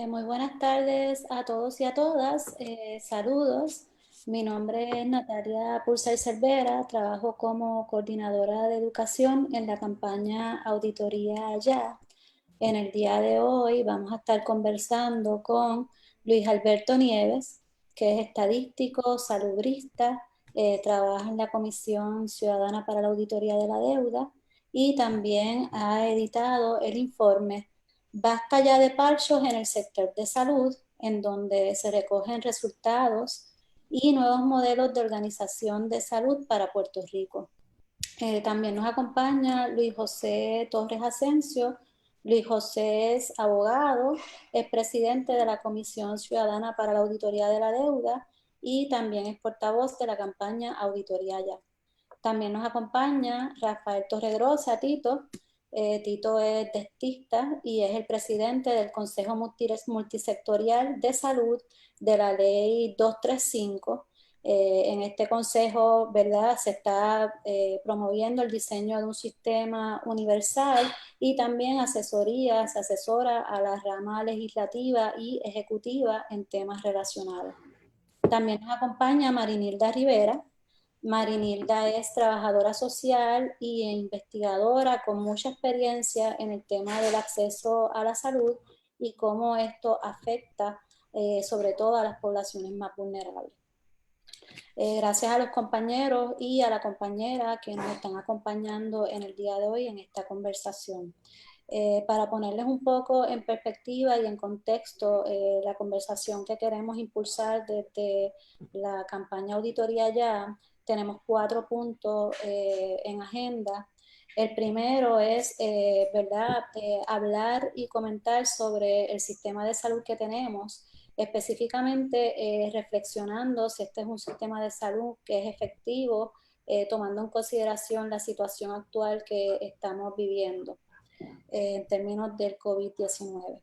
Muy buenas tardes a todos y a todas. Saludos. Mi nombre es Natalia Pulsar Cervera. Trabajo como coordinadora de educación en la campaña Auditoría Ya. En el día de hoy vamos a estar conversando con Luis Alberto Nieves, que es estadístico, salubrista, trabaja en la Comisión Ciudadana para la Auditoría de la Deuda y también ha editado el informe Basta ya de parchos en el sector de salud, en donde se recogen resultados y nuevos modelos de organización de salud para Puerto Rico. También nos acompaña Luis José Torres Asensio. Luis José es abogado, es presidente de la Comisión Ciudadana para la Auditoría de la Deuda y también es portavoz de la campaña Auditoría Ya. También nos acompaña Rafael Torregrosa, Tito. Tito es dentista y es el presidente del Consejo Multisectorial de Salud de la Ley 235. En este consejo, ¿verdad?, se está promoviendo el diseño de un sistema universal y también asesoría, se asesora a la rama legislativa y ejecutiva en temas relacionados. También nos acompaña Marinilda Rivera. Marinilda es trabajadora social e investigadora con mucha experiencia en el tema del acceso a la salud y cómo esto afecta sobre todo a las poblaciones más vulnerables. Gracias a los compañeros y a la compañera que nos están acompañando en el día de hoy en esta conversación. Para ponerles un poco en perspectiva y en contexto la conversación que queremos impulsar desde la campaña Auditoría Ya, tenemos 4 puntos en agenda. El primero es, ¿verdad?, hablar y comentar sobre el sistema de salud que tenemos, específicamente reflexionando si este es un sistema de salud que es efectivo, tomando en consideración la situación actual que estamos viviendo en términos del COVID-19.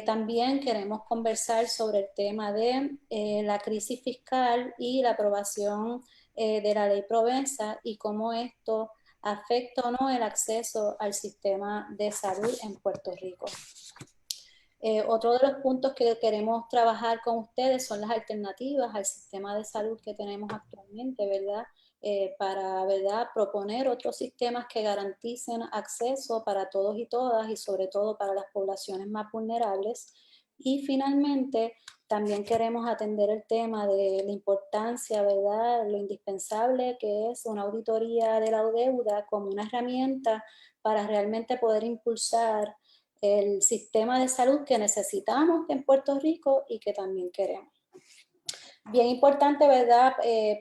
También queremos conversar sobre el tema de la crisis fiscal y la aprobación de la ley Provenza y cómo esto afecta o no el acceso al sistema de salud en Puerto Rico. Otro de los puntos que queremos trabajar con ustedes son las alternativas al sistema de salud que tenemos actualmente, ¿verdad? Para, ¿verdad?, proponer otros sistemas que garanticen acceso para todos y todas y sobre todo para las poblaciones más vulnerables. Y finalmente, también queremos atender el tema de la importancia, ¿verdad?, lo indispensable que es una auditoría de la deuda como una herramienta para realmente poder impulsar el sistema de salud que necesitamos en Puerto Rico y que también queremos. Bien importante, ¿verdad?,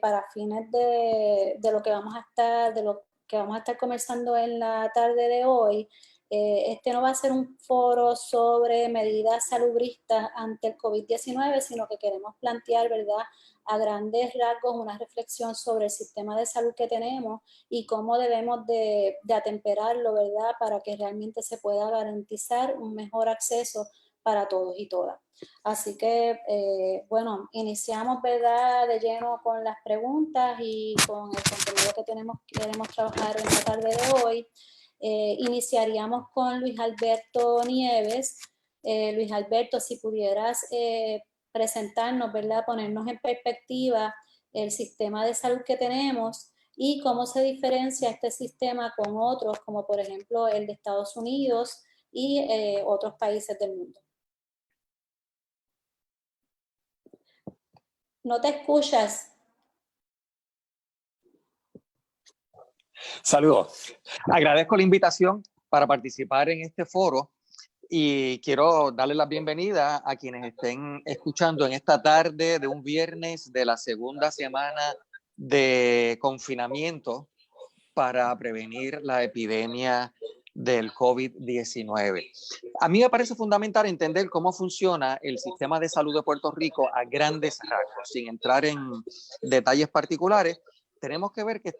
para fines de lo que vamos a estar conversando en la tarde de hoy, este no va a ser un foro sobre medidas salubristas ante el COVID-19, sino que queremos plantear, ¿verdad?, a grandes rasgos una reflexión sobre el sistema de salud que tenemos y cómo debemos de atemperarlo, ¿verdad?, para que realmente se pueda garantizar un mejor acceso para todos y todas. Así que, bueno, iniciamos, ¿verdad?, de lleno con las preguntas y con el contenido que queremos trabajar en la tarde de hoy. Iniciaríamos con Luis Alberto Nieves. Luis Alberto, si pudieras presentarnos, ¿verdad?, ponernos en perspectiva el sistema de salud que tenemos y cómo se diferencia este sistema con otros, como por ejemplo el de Estados Unidos y otros países del mundo. No te escuchas. Saludos. Agradezco la invitación para participar en este foro y quiero darle la bienvenida a quienes estén escuchando en esta tarde de un viernes de la segunda semana de confinamiento para prevenir la epidemia del COVID-19. A mí me parece fundamental entender cómo funciona el sistema de salud de Puerto Rico a grandes rasgos, sin entrar en detalles particulares. Tenemos que ver que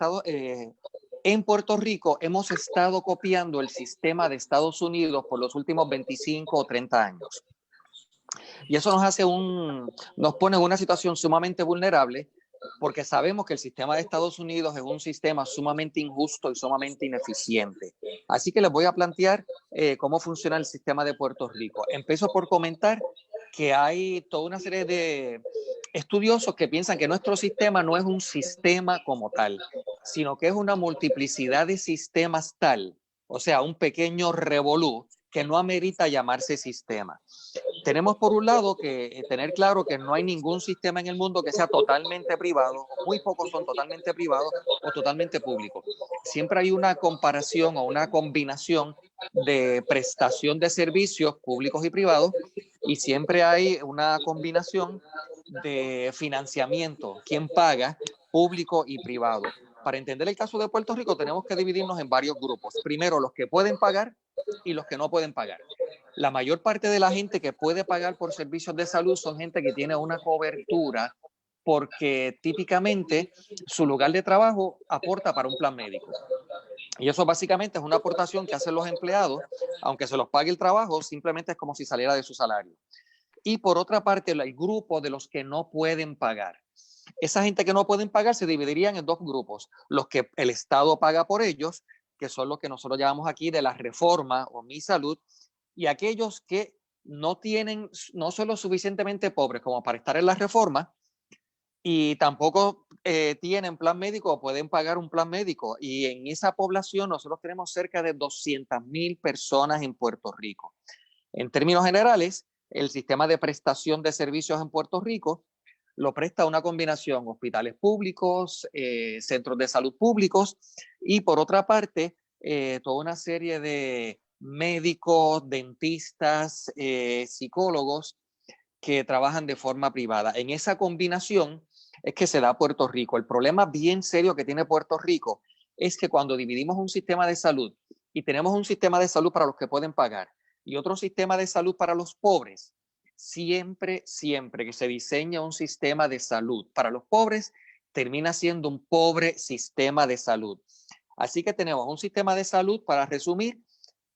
en Puerto Rico hemos estado copiando el sistema de Estados Unidos por los últimos 25 o 30 años. Y eso nos pone en una situación sumamente vulnerable porque sabemos que el sistema de Estados Unidos es un sistema sumamente injusto y sumamente ineficiente. Así que les voy a plantear cómo funciona el sistema de Puerto Rico. Empiezo por comentar que hay toda una serie de estudiosos que piensan que nuestro sistema no es un sistema como tal, sino que es una multiplicidad de sistemas tal, o sea, un pequeño revolú que no amerita llamarse sistema. Tenemos por un lado que tener claro que no hay ningún sistema en el mundo que sea totalmente privado, muy pocos son totalmente privados o totalmente públicos. Siempre hay una comparación o una combinación de prestación de servicios públicos y privados y siempre hay una combinación de financiamiento, quién paga, público y privado. Para entender el caso de Puerto Rico tenemos que dividirnos en varios grupos. Primero, los que pueden pagar y los que no pueden pagar. La mayor parte de la gente que puede pagar por servicios de salud son gente que tiene una cobertura porque típicamente su lugar de trabajo aporta para un plan médico. Y eso básicamente es una aportación que hacen los empleados, aunque se los pague el trabajo, simplemente es como si saliera de su salario. Y por otra parte, el grupo de los que no pueden pagar. Esa gente que no pueden pagar se dividirían en dos grupos. Los que el Estado paga por ellos, que son los que nosotros llamamos aquí de la reforma o Mi Salud, y aquellos que no son lo suficientemente pobres como para estar en la reforma y tampoco tienen plan médico o pueden pagar un plan médico. Y en esa población nosotros tenemos cerca de 200,000 personas en Puerto Rico. En términos generales, el sistema de prestación de servicios en Puerto Rico lo presta una combinación hospitales públicos, centros de salud públicos y por otra parte, toda una serie de médicos, dentistas, psicólogos que trabajan de forma privada. En esa combinación es que se da Puerto Rico. El problema bien serio que tiene Puerto Rico es que cuando dividimos un sistema de salud y tenemos un sistema de salud para los que pueden pagar y otro sistema de salud para los pobres, siempre que se diseña un sistema de salud para los pobres, termina siendo un pobre sistema de salud. Así que tenemos un sistema de salud, para resumir,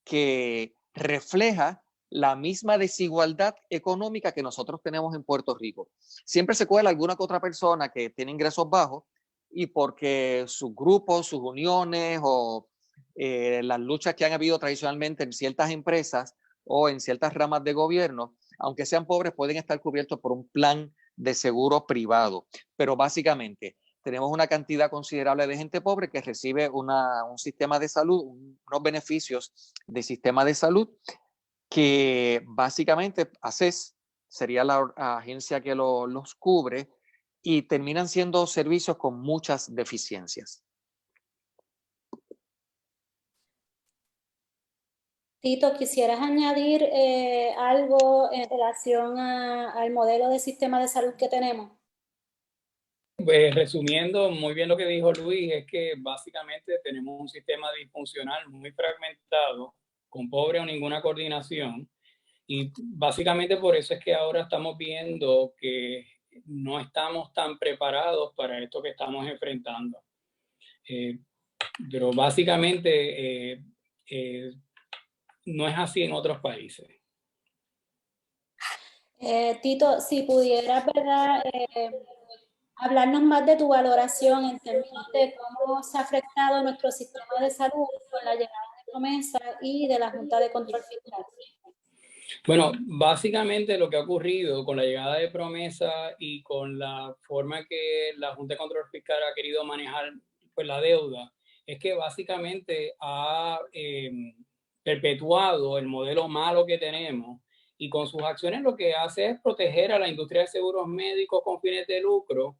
que refleja la misma desigualdad económica que nosotros tenemos en Puerto Rico. Siempre se cuela alguna que otra persona que tiene ingresos bajos y porque sus grupos, sus uniones o las luchas que han habido tradicionalmente en ciertas empresas o en ciertas ramas de gobierno, aunque sean pobres, pueden estar cubiertos por un plan de seguro privado. Pero básicamente tenemos una cantidad considerable de gente pobre que recibe un sistema de salud, unos beneficios de sistema de salud que básicamente ACES sería la agencia que los cubre y terminan siendo servicios con muchas deficiencias. Tito, ¿quisieras añadir algo en relación al modelo de sistema de salud que tenemos? Resumiendo muy bien lo que dijo Luis, es que básicamente tenemos un sistema disfuncional muy fragmentado, con pobre o ninguna coordinación, y básicamente por eso es que ahora estamos viendo que no estamos tan preparados para esto que estamos enfrentando. Pero básicamente no es así en otros países. Tito, si pudieras, ¿verdad? Hablarnos más de tu valoración en términos de cómo se ha afectado nuestro sistema de salud con la llegada de Promesa y de la Junta de Control Fiscal. Bueno, básicamente lo que ha ocurrido con la llegada de Promesa y con la forma que la Junta de Control Fiscal ha querido manejar pues, la deuda, es que básicamente ha perpetuado el modelo malo que tenemos y con sus acciones lo que hace es proteger a la industria de seguros médicos con fines de lucro,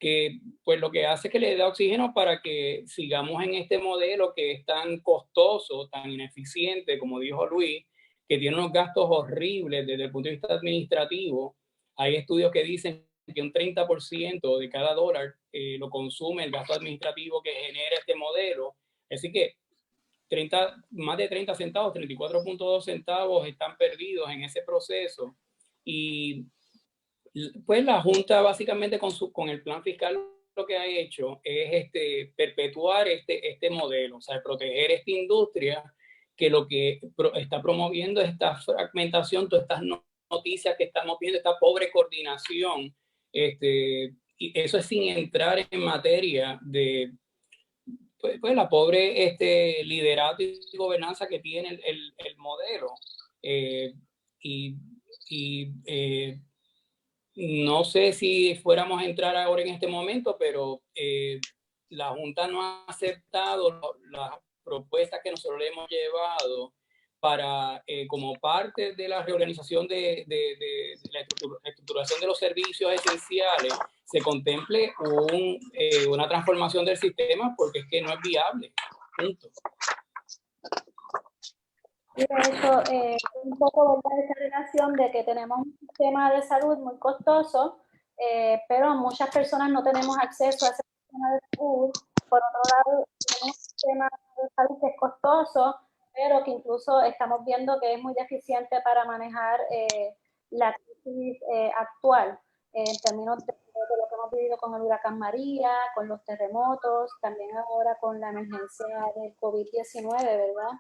que pues lo que hace es que le da oxígeno para que sigamos en este modelo que es tan costoso, tan ineficiente, como dijo Luis, que tiene unos gastos horribles desde el punto de vista administrativo. Hay estudios que dicen que un 30% de cada dólar lo consume el gasto administrativo que genera este modelo. Así que más de 30 centavos, 34.2 centavos están perdidos en ese proceso. Y pues la Junta básicamente con el plan fiscal lo que ha hecho es perpetuar este modelo, o sea, proteger esta industria que lo que está promoviendo es esta fragmentación, todas estas noticias que estamos viendo, esta pobre coordinación, y eso es sin entrar en materia de pues la pobre liderato y gobernanza que tiene el modelo. Y, no sé si fuéramos a entrar ahora en este momento, pero la Junta no ha aceptado las propuestas que nosotros le hemos llevado para, como parte de la reorganización de la estructuración de los servicios esenciales, se contemple una transformación del sistema, porque es que no es viable. Punto. Y de hecho, un poco ¿verdad? Esa relación de que tenemos un sistema de salud muy costoso, pero muchas personas no tenemos acceso a ese sistema de salud. Por otro lado, tenemos un sistema de salud que es costoso, pero que incluso estamos viendo que es muy deficiente para manejar la crisis actual, en términos de lo que hemos vivido con el huracán María, con los terremotos, también ahora con la emergencia del COVID-19, ¿verdad?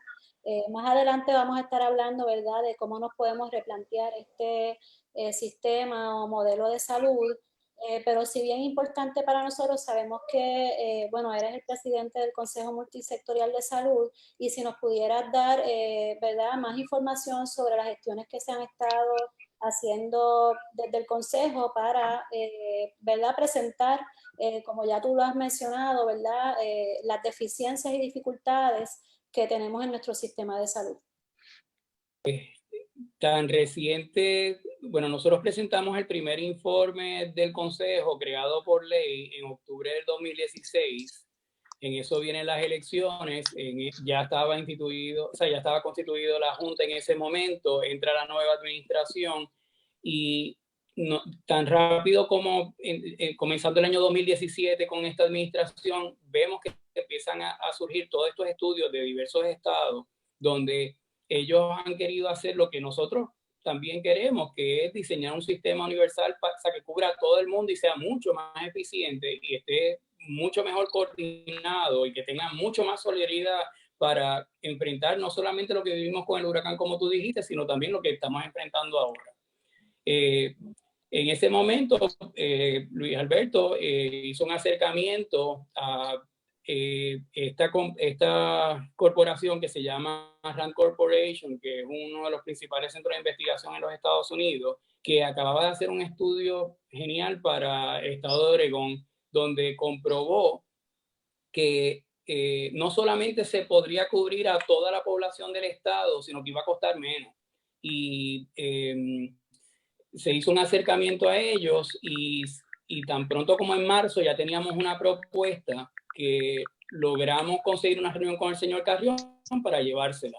Más adelante vamos a estar hablando, ¿verdad?, de cómo nos podemos replantear este sistema o modelo de salud, pero si bien importante para nosotros, sabemos que, bueno, eres el presidente del Consejo Multisectorial de Salud y si nos pudieras dar, ¿verdad?, más información sobre las gestiones que se han estado haciendo desde el Consejo para, ¿verdad?, presentar, como ya tú lo has mencionado, ¿verdad?, las deficiencias y dificultades que tenemos en nuestro sistema de salud. Tan reciente, bueno, nosotros presentamos el primer informe del Consejo creado por ley en octubre del 2016. En eso vienen las elecciones, ya estaba instituido, o sea, ya estaba constituido la Junta en ese momento, entra la nueva administración y no, tan rápido como comenzando el año 2017 con esta administración, vemos que empiezan a surgir todos estos estudios de diversos estados donde ellos han querido hacer lo que nosotros también queremos, que es diseñar un sistema universal para que cubra a todo el mundo y sea mucho más eficiente y esté mucho mejor coordinado y que tenga mucho más solidaridad para enfrentar no solamente lo que vivimos con el huracán, como tú dijiste, sino también lo que estamos enfrentando ahora. En ese momento, Luis Alberto hizo un acercamiento a esta corporación que se llama Rand Corporation, que es uno de los principales centros de investigación en los Estados Unidos, que acababa de hacer un estudio genial para el estado de Oregón, donde comprobó que no solamente se podría cubrir a toda la población del estado, sino que iba a costar menos. Y se hizo un acercamiento a ellos y tan pronto como en marzo ya teníamos una propuesta que logramos conseguir una reunión con el señor Carrión para llevársela.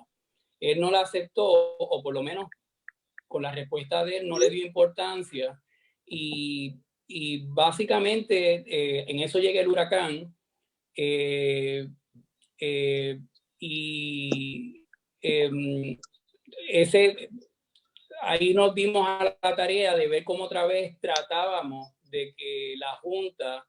Él no la aceptó, o por lo menos con la respuesta de él no le dio importancia y básicamente en eso llega el huracán ahí nos dimos a la tarea de ver cómo otra vez tratábamos de que la Junta,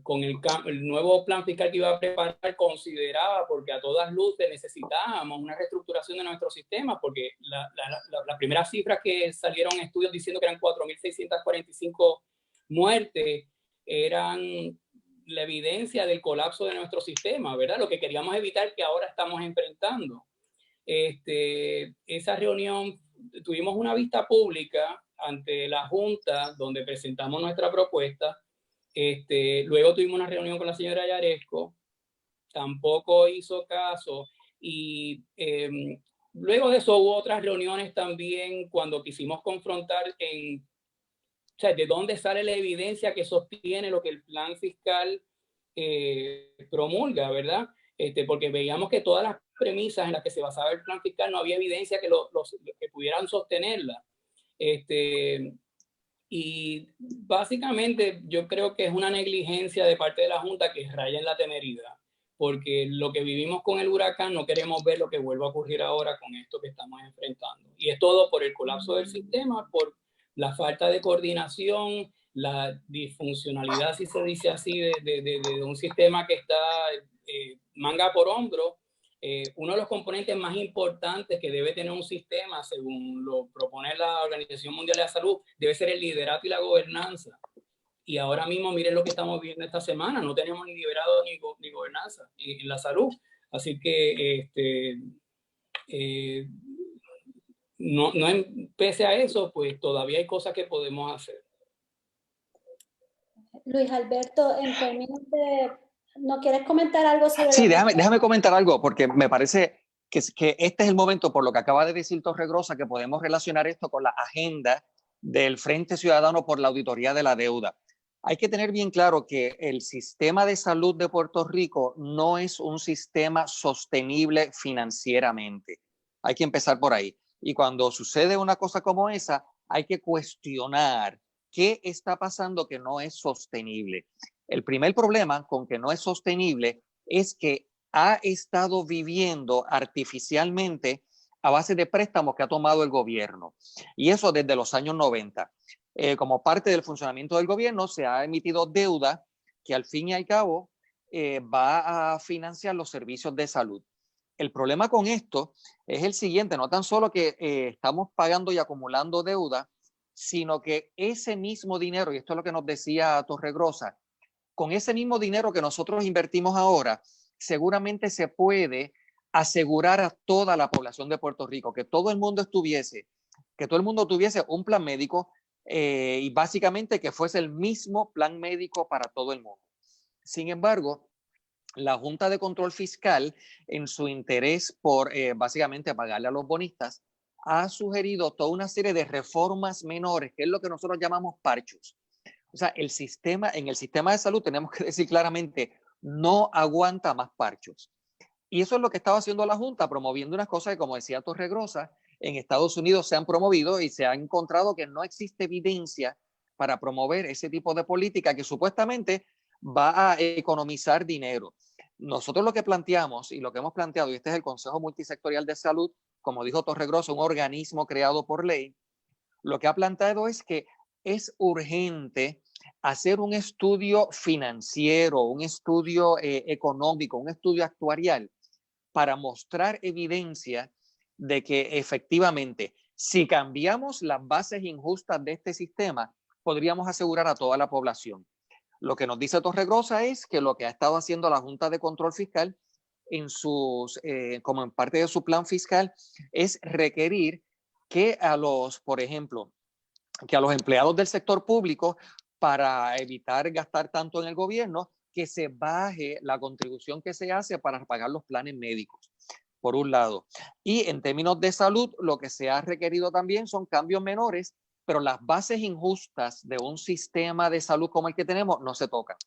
con el nuevo plan fiscal que iba a preparar, consideraba, porque a todas luces necesitábamos una reestructuración de nuestro sistema, porque las primeras cifras que salieron en estudios diciendo que eran 4.645 muertes, eran la evidencia del colapso de nuestro sistema, ¿verdad? Lo que queríamos evitar que ahora estamos enfrentando. Esa reunión, tuvimos una vista pública ante la Junta donde presentamos nuestra propuesta. Luego tuvimos una reunión con la señora Yaresco, tampoco hizo caso y luego de eso hubo otras reuniones también cuando quisimos confrontar o sea, de dónde sale la evidencia que sostiene lo que el plan fiscal promulga, ¿verdad? Porque veíamos que todas las premisas en las que se basaba el plan fiscal no había evidencia que pudieran sostenerla. Y básicamente yo creo que es una negligencia de parte de la Junta que raya en la temeridad, porque lo que vivimos con el huracán no queremos ver lo que vuelva a ocurrir ahora con esto que estamos enfrentando. Y es todo por el colapso del sistema, por la falta de coordinación, la disfuncionalidad, si se dice así, de un sistema que está manga por hombro. Uno de los componentes más importantes que debe tener un sistema, según lo propone la Organización Mundial de la Salud, debe ser el liderato y la gobernanza. Y ahora mismo, miren lo que estamos viendo esta semana, no tenemos ni liderazgo ni gobernanza en la salud. Así que pese a eso, pues todavía hay cosas que podemos hacer. Luis Alberto, en términos de... ¿No quieres comentar algo sobre Sí, déjame comentar algo, porque me parece que este es el momento, por lo que acaba de decir Torregrosa, que podemos relacionar esto con la agenda del Frente Ciudadano por la Auditoría de la Deuda. Hay que tener bien claro que el sistema de salud de Puerto Rico no es un sistema sostenible financieramente. Hay que empezar por ahí. Y cuando sucede una cosa como esa, hay que cuestionar qué está pasando que no es sostenible. El primer problema con que no es sostenible es que ha estado viviendo artificialmente a base de préstamos que ha tomado el gobierno. Y eso desde los años 90. Como parte del funcionamiento del gobierno se ha emitido deuda que al fin y al cabo va a financiar los servicios de salud. El problema con esto es el siguiente, no tan solo que estamos pagando y acumulando deuda, sino que ese mismo dinero, y esto es lo que nos decía Torregrosa, con ese mismo dinero que nosotros invertimos ahora, seguramente se puede asegurar a toda la población de Puerto Rico, que todo el mundo tuviese un plan médico y básicamente que fuese el mismo plan médico para todo el mundo. Sin embargo, la Junta de Control Fiscal, en su interés por básicamente pagarle a los bonistas, ha sugerido toda una serie de reformas menores, que es lo que nosotros llamamos parchos. O sea, en el sistema de salud tenemos que decir claramente, no aguanta más parchos. Y eso es lo que estaba haciendo la Junta, promoviendo unas cosas que, como decía Torregrosa, en Estados Unidos se han promovido y se ha encontrado que no existe evidencia para promover ese tipo de política que supuestamente va a economizar dinero. Nosotros lo que planteamos y lo que hemos planteado, y este es el Consejo Multisectorial de Salud, como dijo Torregrosa, un organismo creado por ley, lo que ha planteado es que es urgente hacer un estudio financiero, un estudio económico, un estudio actuarial para mostrar evidencia de que efectivamente, si cambiamos las bases injustas de este sistema, podríamos asegurar a toda la población. Lo que nos dice Torregrosa es que lo que ha estado haciendo la Junta de Control Fiscal como en parte de su plan fiscal es requerir que por ejemplo, que a los empleados del sector público, para evitar gastar tanto en el gobierno, que se baje la contribución que se hace para pagar los planes médicos, por un lado. Y en términos de salud, lo que se ha requerido también son cambios menores, pero las bases injustas de un sistema de salud como el que tenemos no se tocan.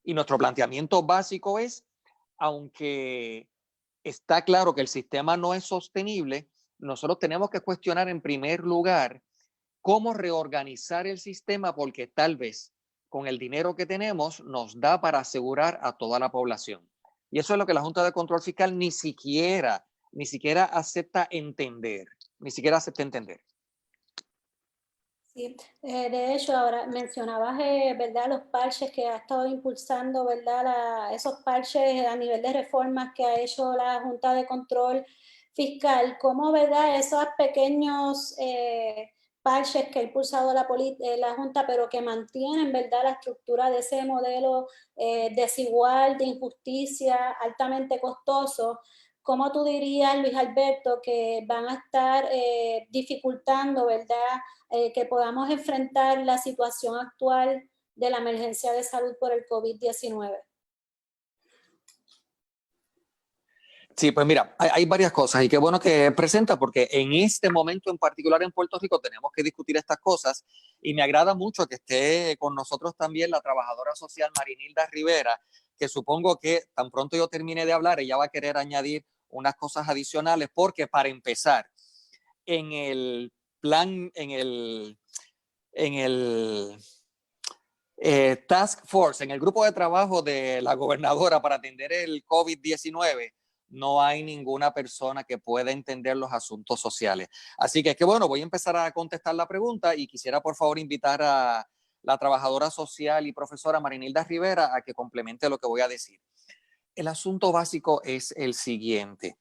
Y nuestro planteamiento básico es, aunque está claro que el sistema no es sostenible, nosotros tenemos que cuestionar en primer lugar cómo reorganizar el sistema, porque tal vez con el dinero que tenemos nos da para asegurar a toda la población. Y eso es lo que la Junta de Control Fiscal ni siquiera acepta entender, Sí, de hecho, ahora mencionabas, ¿verdad?, los parches que ha estado impulsando, ¿verdad?, esos parches a nivel de reformas que ha hecho la Junta de Control Fiscal. ¿Cómo, verdad, esos pequeños parches que ha impulsado la Junta, pero que mantienen, ¿verdad?, la estructura de ese modelo desigual, de injusticia, altamente costoso? ¿Cómo tú dirías, Luis Alberto, que van a estar dificultando, ¿verdad?, que podamos enfrentar la situación actual de la emergencia de salud por el COVID-19? Sí, pues mira, hay varias cosas y qué bueno que presenta porque en este momento en particular en Puerto Rico tenemos que discutir estas cosas y me agrada mucho que esté con nosotros también la trabajadora social Marinilda Rivera, que supongo que tan pronto yo termine de hablar, ella va a querer añadir unas cosas adicionales porque para empezar, en el plan, en el Task Force, en el grupo de trabajo de la gobernadora para atender el COVID-19, no hay ninguna persona que pueda entender los asuntos sociales. Así que bueno, voy a empezar a contestar la pregunta y quisiera por favor invitar a la trabajadora social y profesora Marinilda Rivera a que complemente lo que voy a decir. El asunto básico es el siguiente.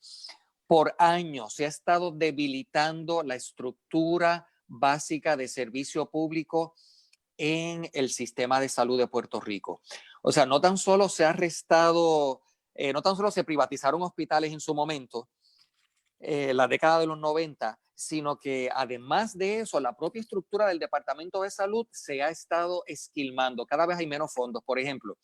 Por años se ha estado debilitando la estructura básica de servicio público en el sistema de salud de Puerto Rico. O sea, no tan solo se ha restado, no tan solo se privatizaron hospitales en su momento, la década de los 90, sino que además de eso, la propia estructura del Departamento de Salud se ha estado esquilmando. Cada vez hay menos fondos. Por ejemplo,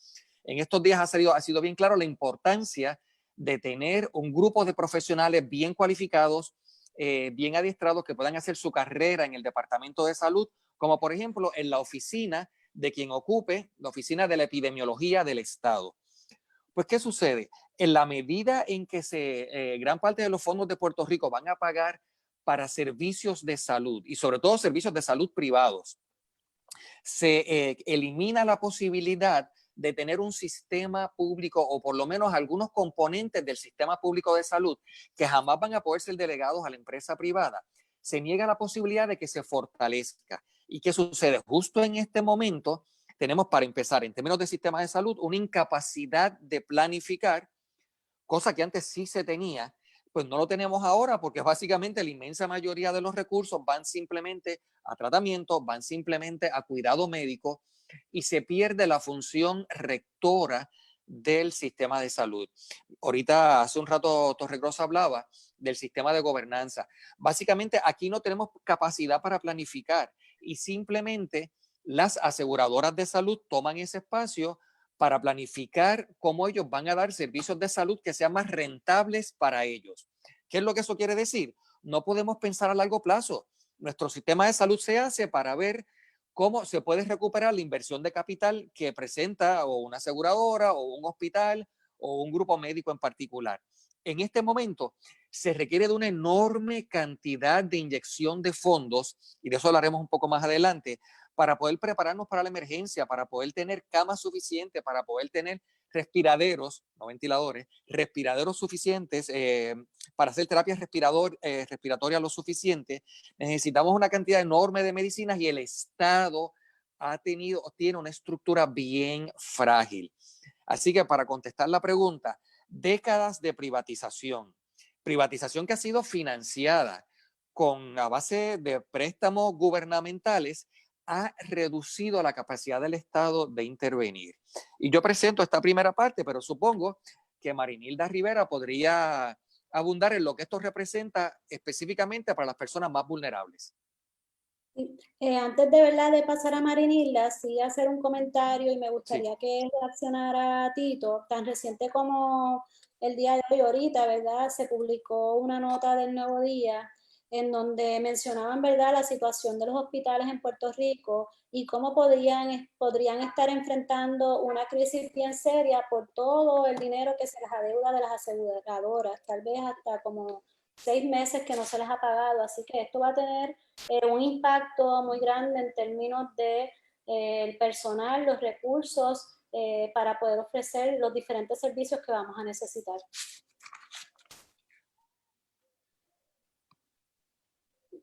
en estos días ha sido bien claro la importancia de tener un grupo de profesionales bien cualificados, bien adiestrados, que puedan hacer su carrera en el Departamento de Salud, como por ejemplo en la oficina de quien ocupe la oficina de la epidemiología del Estado. Pues, ¿qué sucede? En la medida en que gran parte de los fondos de Puerto Rico van a pagar para servicios de salud y sobre todo servicios de salud privados, se elimina la posibilidad de tener un sistema público o por lo menos algunos componentes del sistema público de salud que jamás van a poder ser delegados a la empresa privada. Se niega la posibilidad de que se fortalezca. ¿Y qué sucede? Justo en este momento tenemos, para empezar, en términos de sistema de salud, una incapacidad de planificar, cosa que antes sí se tenía, pues no lo tenemos ahora porque básicamente la inmensa mayoría de los recursos van simplemente a tratamiento, van simplemente a cuidado médico y se pierde la función rectora del sistema de salud. Ahorita, hace un rato, Torregrosa hablaba del sistema de gobernanza. Básicamente aquí no tenemos capacidad para planificar y simplemente las aseguradoras de salud toman ese espacio para planificar cómo ellos van a dar servicios de salud que sean más rentables para ellos. ¿Qué es lo que eso quiere decir? No podemos pensar a largo plazo. Nuestro sistema de salud se hace para ver cómo se puede recuperar la inversión de capital que presenta o una aseguradora o un hospital o un grupo médico en particular. En este momento se requiere de una enorme cantidad de inyección de fondos, y de eso hablaremos un poco más adelante, para poder prepararnos para la emergencia, para poder tener camas suficientes, para poder tener respiraderos, no ventiladores, respiraderos suficientes para hacer terapias respiratorias lo suficiente. Necesitamos una cantidad enorme de medicinas y el Estado tiene una estructura bien frágil. Así que para contestar la pregunta, décadas de privatización que ha sido financiada a base de préstamos gubernamentales, ha reducido la capacidad del Estado de intervenir. Y yo presento esta primera parte, pero supongo que Marinilda Rivera podría abundar en lo que esto representa específicamente para las personas más vulnerables. Antes de verdad de pasar a Marinilda, sí hacer un comentario y me gustaría que reaccionara Tito. Tan reciente como el día de hoy, ahorita, ¿verdad? Se publicó una nota del Nuevo Día en donde mencionaban, ¿verdad?, la situación de los hospitales en Puerto Rico y cómo podrían estar enfrentando una crisis bien seria por todo el dinero que se les adeuda de las aseguradoras, tal vez hasta como 6 meses que no se les ha pagado. Así que esto va a tener un impacto muy grande en términos de el personal, los recursos para poder ofrecer los diferentes servicios que vamos a necesitar.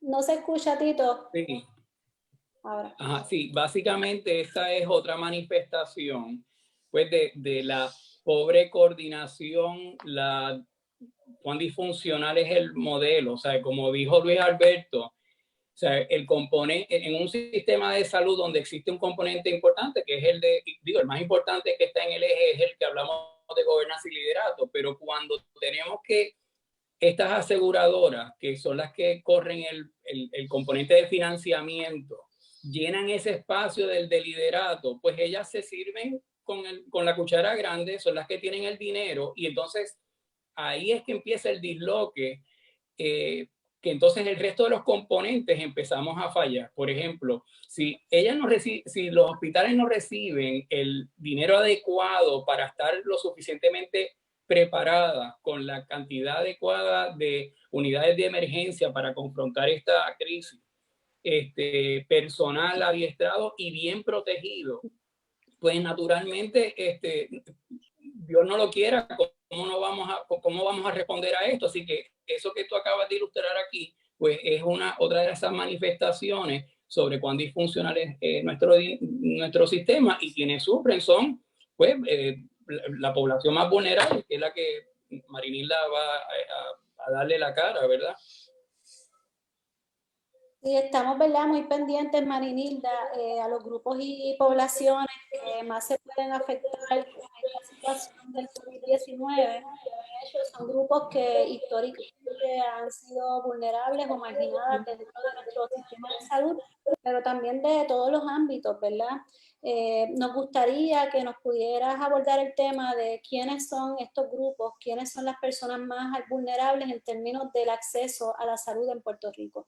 ¿No se escucha, Tito? Sí. Ahora. Ajá, sí, básicamente esta es otra manifestación pues, de la pobre coordinación, cuán disfuncional es el modelo. O sea, como dijo Luis Alberto, o sea, el componente en un sistema de salud donde existe un componente importante, que es el más importante que está en el eje, es el que hablamos de gobernanza y liderato, pero cuando tenemos que estas aseguradoras, que son las que corren el componente de financiamiento, llenan ese espacio del liderato, pues ellas se sirven con la cuchara grande, son las que tienen el dinero y entonces ahí es que empieza el disloque, que entonces el resto de los componentes empezamos a fallar. Por ejemplo, si los hospitales no reciben el dinero adecuado para estar lo suficientemente preparadas con la cantidad adecuada de unidades de emergencia para confrontar esta crisis, personal adiestrado y bien protegido, pues naturalmente Dios no lo quiera, ¿cómo vamos a responder a esto? Así que eso que tú acabas de ilustrar aquí, pues es otra de esas manifestaciones sobre cuán disfuncional es nuestro sistema, y quienes sufren son pues la población más vulnerable, que es la que Marinilda va a darle la cara, ¿verdad? Sí, estamos, ¿verdad?, muy pendientes, Marinilda, a los grupos y poblaciones que más se pueden afectar con esta situación del COVID-19. De hecho, son grupos que históricamente han sido vulnerables o marginadas dentro de nuestro sistema de salud, pero también de todos los ámbitos, ¿verdad? Nos gustaría que nos pudieras abordar el tema de quiénes son estos grupos, quiénes son las personas más vulnerables en términos del acceso a la salud en Puerto Rico.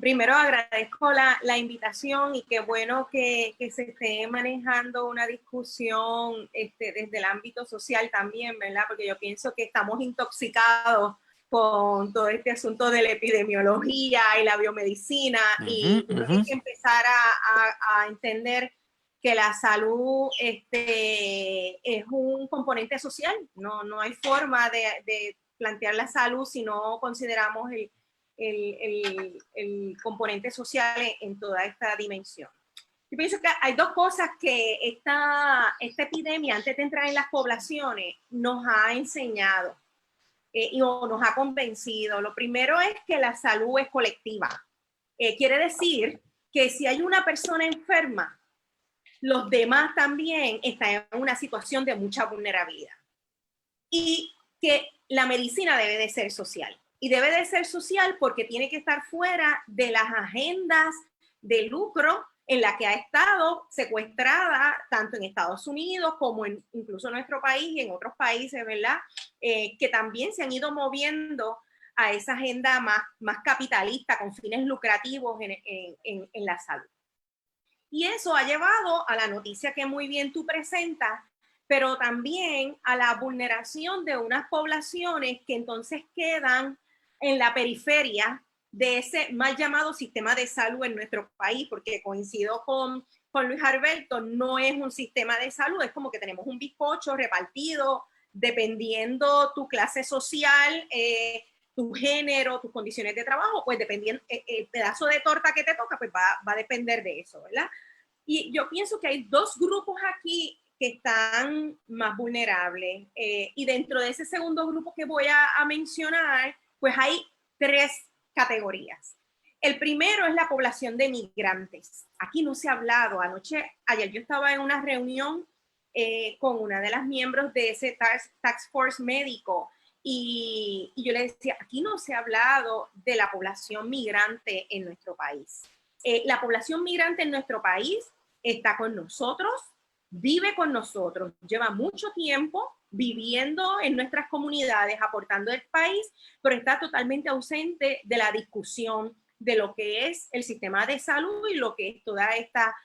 Primero agradezco la invitación, y qué bueno que se esté manejando una discusión desde el ámbito social también, ¿verdad? Porque yo pienso que estamos intoxicados con todo este asunto de la epidemiología y la biomedicina, y hay que empezar a entender que la salud es un componente social. No hay forma de plantear la salud si no consideramos el componente social en toda esta dimensión. Yo pienso que hay dos cosas que esta epidemia, antes de entrar en las poblaciones, nos ha enseñado o nos ha convencido. Lo primero es que la salud es colectiva. Quiere decir que si hay una persona enferma, los demás también están en una situación de mucha vulnerabilidad. Y que la medicina debe de ser social. Y debe de ser social porque tiene que estar fuera de las agendas de lucro en la que ha estado secuestrada tanto en Estados Unidos como incluso en nuestro país y en otros países, ¿verdad? Que también se han ido moviendo a esa agenda más capitalista con fines lucrativos en la salud. Y eso ha llevado a la noticia que muy bien tú presentas, pero también a la vulneración de unas poblaciones que entonces quedan en la periferia de ese mal llamado sistema de salud en nuestro país, porque coincido con Luis Alberto, no es un sistema de salud, es como que tenemos un bizcocho repartido dependiendo tu clase social, tu género, tus condiciones de trabajo, pues dependiendo, el pedazo de torta que te toca, pues va a depender de eso, ¿verdad? Y yo pienso que hay dos grupos aquí que están más vulnerables, y dentro de ese segundo grupo que voy a mencionar, pues hay tres categorías. El primero es la población de migrantes. Aquí no se ha hablado. Ayer yo estaba en una reunión con una de las miembros de ese task force médico, y yo le decía, aquí no se ha hablado de la población migrante en nuestro país. La población migrante en nuestro país está con nosotros, vive con nosotros, lleva mucho tiempo viviendo en nuestras comunidades, aportando al país, pero está totalmente ausente de la discusión de lo que es el sistema de salud y lo que es toda esta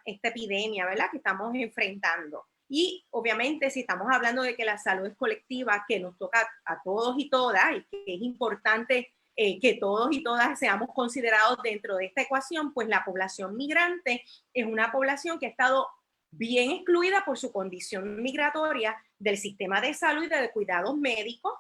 epidemia, ¿verdad?, que estamos enfrentando. Y obviamente si estamos hablando de que la salud es colectiva, que nos toca a todos y todas, y que es importante que todos y todas seamos considerados dentro de esta ecuación, pues la población migrante es una población que ha estado bien excluida por su condición migratoria del sistema de salud y de cuidados médicos,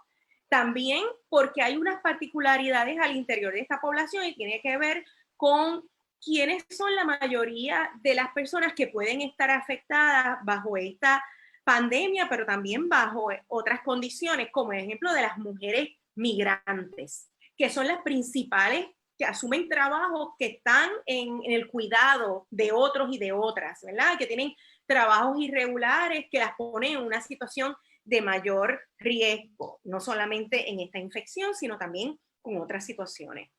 también porque hay unas particularidades al interior de esta población y tiene que ver con quiénes son la mayoría de las personas que pueden estar afectadas bajo esta pandemia, pero también bajo otras condiciones, como el ejemplo de las mujeres migrantes, que son las principales que asumen trabajos que están en el cuidado de otros y de otras, ¿verdad? Que tienen trabajos irregulares que las ponen en una situación de mayor riesgo, no solamente en esta infección, sino también con otras situaciones.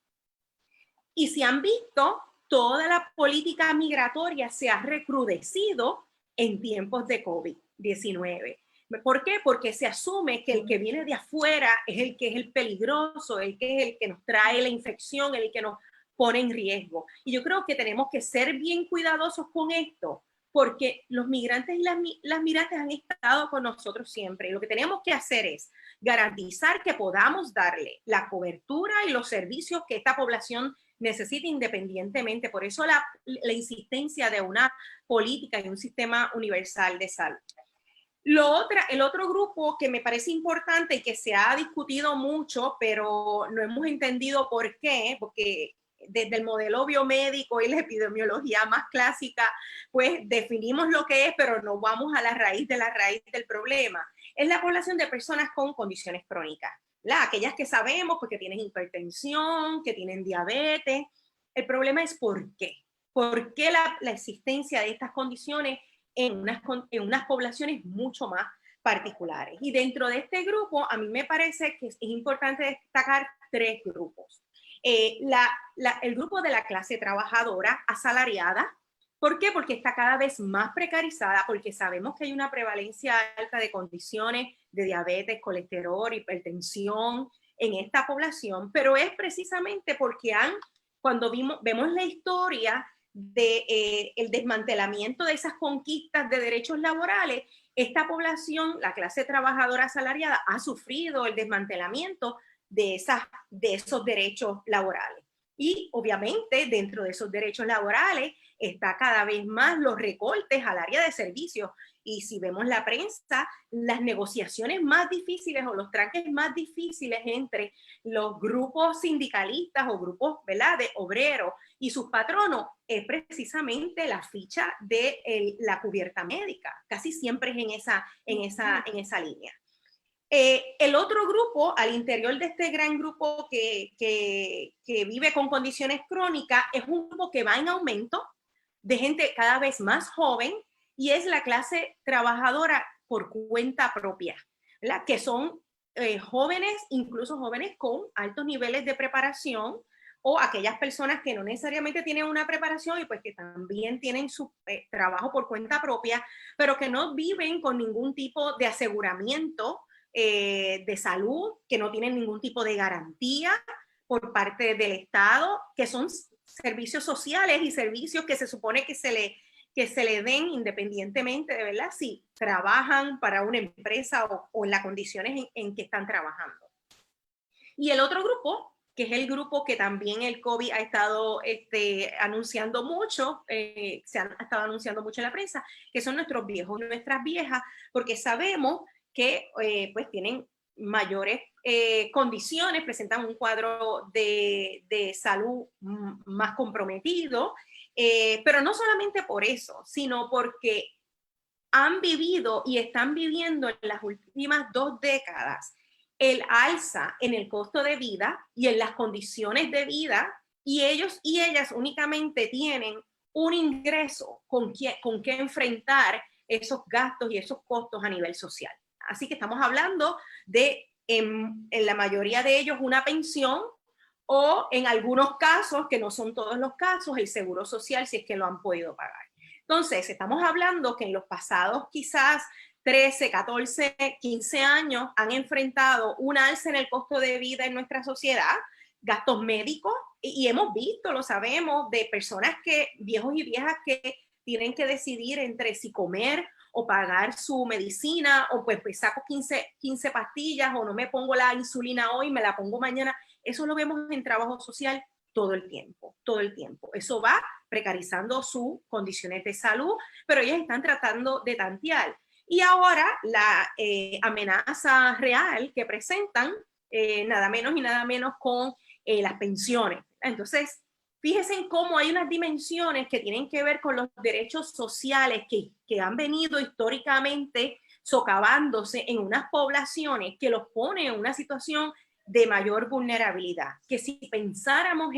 Y si han visto, toda la política migratoria se ha recrudecido en tiempos de COVID-19. ¿Por qué? Porque se asume que el que viene de afuera es el peligroso, el que es el que nos trae la infección, el que nos pone en riesgo. Y yo creo que tenemos que ser bien cuidadosos con esto, porque los migrantes y las migrantes han estado con nosotros siempre. Y lo que tenemos que hacer es garantizar que podamos darle la cobertura y los servicios que esta población necesita independientemente. Por eso la insistencia de una política y un sistema universal de salud. El otro grupo que me parece importante y que se ha discutido mucho, pero no hemos entendido por qué, porque desde el modelo biomédico y la epidemiología más clásica, pues definimos lo que es, pero no vamos a la raíz del problema. Es la población de personas con condiciones crónicas, ¿verdad? Aquellas que sabemos porque tienen hipertensión, que tienen diabetes. El problema es ¿por qué? ¿Por qué la existencia de estas condiciones en unas poblaciones mucho más particulares? Y dentro de este grupo, a mí me parece que es importante destacar 3 grupos. El grupo de la clase trabajadora asalariada. ¿Por qué? Porque está cada vez más precarizada, porque sabemos que hay una prevalencia alta de condiciones de diabetes, colesterol, hipertensión en esta población, pero es precisamente porque cuando vemos la historia el desmantelamiento de esas conquistas de derechos laborales, esta población, la clase trabajadora asalariada, ha sufrido el desmantelamiento de esos derechos laborales. Y obviamente dentro de esos derechos laborales está cada vez más los recortes al área de servicios. Y si vemos la prensa, las negociaciones más difíciles o los tranques más difíciles entre los grupos sindicalistas o grupos, ¿verdad?, de obreros y sus patronos es precisamente la ficha de la cubierta médica. Casi siempre es en esa línea. El otro grupo, al interior de este gran grupo que vive con condiciones crónicas, es un grupo que va en aumento de gente cada vez más joven, y es la clase trabajadora por cuenta propia, ¿verdad? Que son jóvenes, incluso jóvenes con altos niveles de preparación, o aquellas personas que no necesariamente tienen una preparación y pues que también tienen su trabajo por cuenta propia, pero que no viven con ningún tipo de aseguramiento de salud, que no tienen ningún tipo de garantía por parte del Estado, que son servicios sociales y servicios que se supone que se le den independientemente de, ¿verdad?, si trabajan para una empresa o en las condiciones en que están trabajando. Y el otro grupo, que es el grupo que también el COVID ha estado anunciando mucho, se ha estado anunciando mucho en la prensa, que son nuestros viejos y nuestras viejas, porque sabemos que pues tienen mayores condiciones, presentan un cuadro de salud más comprometido, pero no solamente por eso, sino porque han vivido y están viviendo en las últimas 2 décadas el alza en el costo de vida y en las condiciones de vida, y ellos y ellas únicamente tienen un ingreso con que enfrentar esos gastos y esos costos a nivel social. Así que estamos hablando de, en la mayoría de ellos, una pensión, o en algunos casos, que no son todos los casos, el seguro social, si es que lo han podido pagar. Entonces, estamos hablando que en los pasados quizás 13, 14, 15 años han enfrentado un alza en el costo de vida en nuestra sociedad, gastos médicos, y hemos visto, lo sabemos, de personas viejos y viejas que tienen que decidir entre si comer o pagar su medicina, o pues saco 15 pastillas, o no me pongo la insulina hoy, me la pongo mañana. Eso lo vemos en trabajo social todo el tiempo, todo el tiempo. Eso va precarizando sus condiciones de salud, pero ellas están tratando de tantear. Y ahora la amenaza real que presentan, nada menos y nada menos con las pensiones. Entonces, fíjense en cómo hay unas dimensiones que tienen que ver con los derechos sociales que han venido históricamente socavándose en unas poblaciones, que los pone en una situación de mayor vulnerabilidad. Que si pensáramos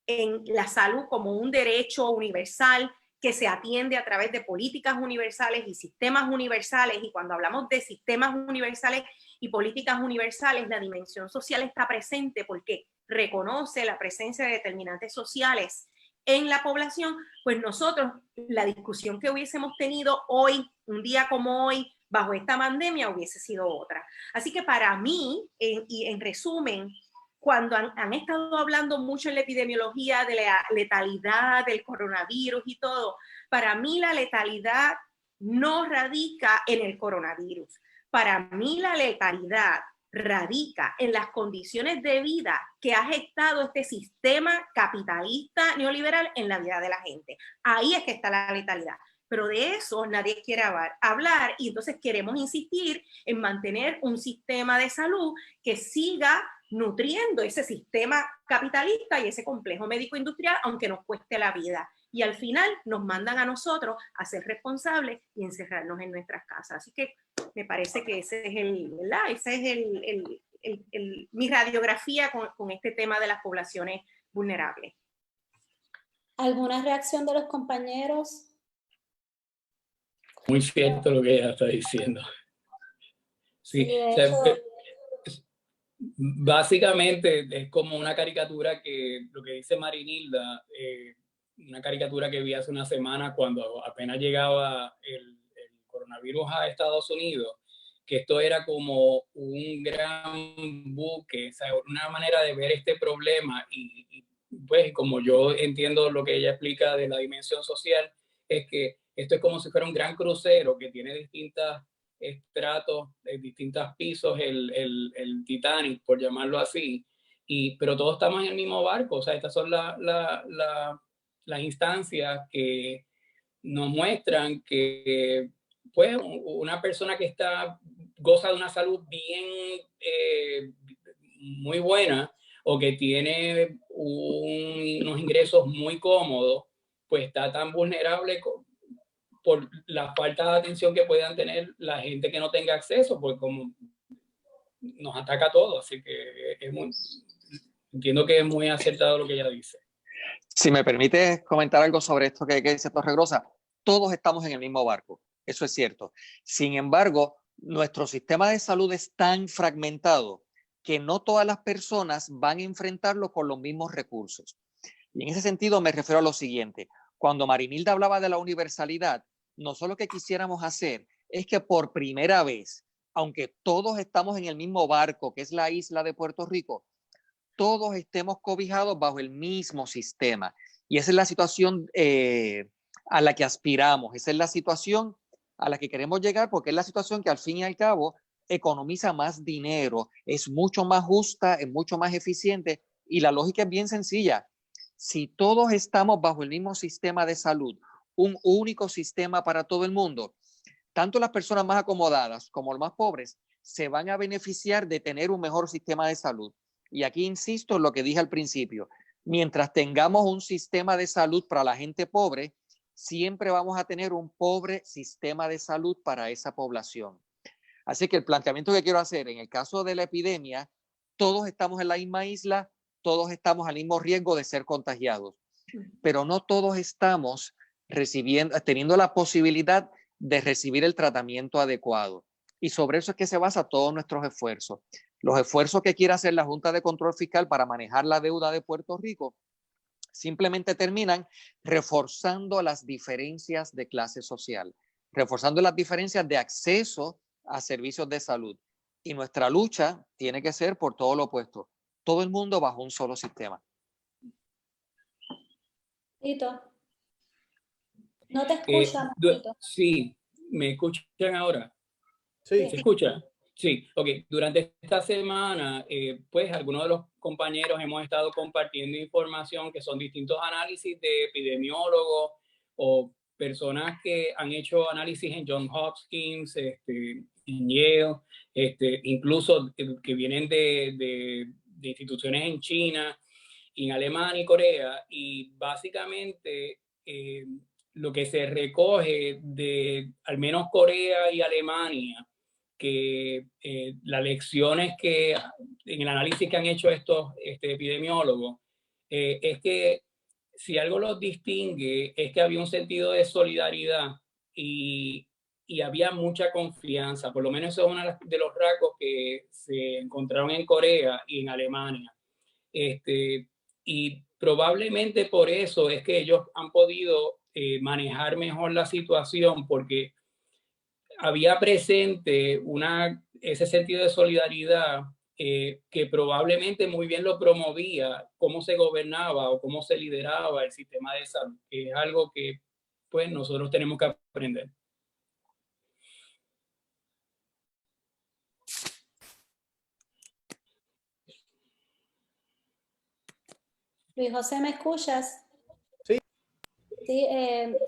en la salud como un derecho universal que se atiende a través de políticas universales y sistemas universales, y cuando hablamos de sistemas universales y políticas universales, la dimensión social está presente porque reconoce la presencia de determinantes sociales en la población, pues nosotros, la discusión que hubiésemos tenido hoy, un día como hoy, bajo esta pandemia hubiese sido otra. Así que para mí, y en resumen, cuando han estado hablando mucho en la epidemiología de la letalidad del coronavirus y todo, para mí la letalidad no radica en el coronavirus. Para mí la letalidad radica en las condiciones de vida que ha gestado este sistema capitalista neoliberal en la vida de la gente. Ahí es que está la letalidad. Pero de eso nadie quiere hablar y entonces queremos insistir en mantener un sistema de salud que siga nutriendo ese sistema capitalista y ese complejo médico-industrial, aunque nos cueste la vida. Y al final nos mandan a nosotros a ser responsables y encerrarnos en nuestras casas. Así que me parece que ese es mi radiografía con este tema de las poblaciones vulnerables. ¿Alguna reacción de los compañeros? Muy cierto lo que ella está diciendo. Sí, Sí, de o sea, hecho, básicamente es como una caricatura que, lo que dice Marinilda, una caricatura que vi hace una semana cuando apenas llegaba el coronavirus a Estados Unidos, que esto era como un gran buque, o sea, una manera de ver este problema y pues como yo entiendo lo que ella explica de la dimensión social, es que esto es como si fuera un gran crucero que tiene distintas estratos, distintos pisos, el Titanic, por llamarlo así, pero todos estamos en el mismo barco, o sea, estas son las instancias que nos muestran que pues una persona que goza de una salud bien, muy buena, o que tiene unos ingresos muy cómodos, pues está tan vulnerable por la falta de atención que puedan tener la gente que no tenga acceso, pues como nos ataca a todos, así que entiendo que es muy acertado lo que ella dice. Si me permite comentar algo sobre esto que dice Torregrosa, todos estamos en el mismo barco, eso es cierto. Sin embargo, nuestro sistema de salud es tan fragmentado que no todas las personas van a enfrentarlo con los mismos recursos. Y en ese sentido me refiero a lo siguiente. Cuando Marinilda hablaba de la universalidad, nosotros lo que quisiéramos hacer es que por primera vez, aunque todos estamos en el mismo barco, que es la isla de Puerto Rico, todos estemos cobijados bajo el mismo sistema. Y esa es la situación a la que aspiramos, esa es la situación a la que queremos llegar, porque es la situación que al fin y al cabo economiza más dinero, es mucho más justa, es mucho más eficiente y la lógica es bien sencilla. Si todos estamos bajo el mismo sistema de salud, un único sistema para todo el mundo, tanto las personas más acomodadas como los más pobres se van a beneficiar de tener un mejor sistema de salud. Y aquí insisto en lo que dije al principio, mientras tengamos un sistema de salud para la gente pobre, siempre vamos a tener un pobre sistema de salud para esa población. Así que el planteamiento que quiero hacer, en el caso de la epidemia, todos estamos en la misma isla, todos estamos al mismo riesgo de ser contagiados, pero no todos estamos teniendo la posibilidad de recibir el tratamiento adecuado. Y sobre eso es que se basa todos nuestros esfuerzos. Los esfuerzos que quiere hacer la Junta de Control Fiscal para manejar la deuda de Puerto Rico simplemente terminan reforzando las diferencias de clase social, reforzando las diferencias de acceso a servicios de salud. Y nuestra lucha tiene que ser por todo lo opuesto, todo el mundo bajo un solo sistema. Tito, no te escuchan, Tito. Sí, ¿me escuchan ahora? Sí. ¿Se escucha? Sí, ok. Durante esta semana, pues algunos de los compañeros hemos estado compartiendo información que son distintos análisis de epidemiólogos o personas que han hecho análisis en Johns Hopkins, en Yale, incluso que vienen de instituciones en China, en Alemania y Corea, y básicamente lo que se recoge de al menos Corea y Alemania, que las lecciones que en el análisis que han hecho estos epidemiólogos, es que si algo los distingue es que había un sentido de solidaridad y había mucha confianza, por lo menos eso es uno de los rasgos que se encontraron en Corea y en Alemania. Y probablemente por eso es que ellos han podido manejar mejor la situación, porque había presente ese sentido de solidaridad que probablemente muy bien lo promovía cómo se gobernaba o cómo se lideraba el sistema de salud, que es algo que pues nosotros tenemos que aprender. Luis José, ¿me escuchas? Sí. Sí,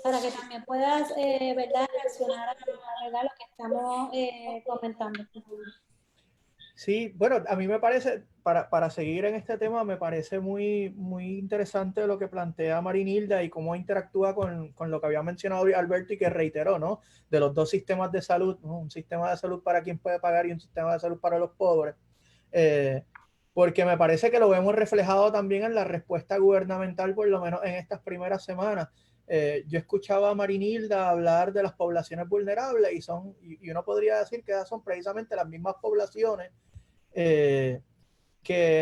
para que también puedas, ¿verdad?, reaccionar a, ¿verdad?, lo que estamos comentando. Sí, bueno, a mí me parece, para seguir en este tema, me parece muy, muy interesante lo que plantea Marinilda y cómo interactúa con lo que había mencionado Alberto y que reiteró, ¿no? De los dos sistemas de salud, ¿no? Un sistema de salud para quien puede pagar y un sistema de salud para los pobres. Porque me parece que lo vemos reflejado también en la respuesta gubernamental, por lo menos en estas primeras semanas. Yo escuchaba a Marinilda hablar de las poblaciones vulnerables y uno podría decir que son precisamente las mismas poblaciones que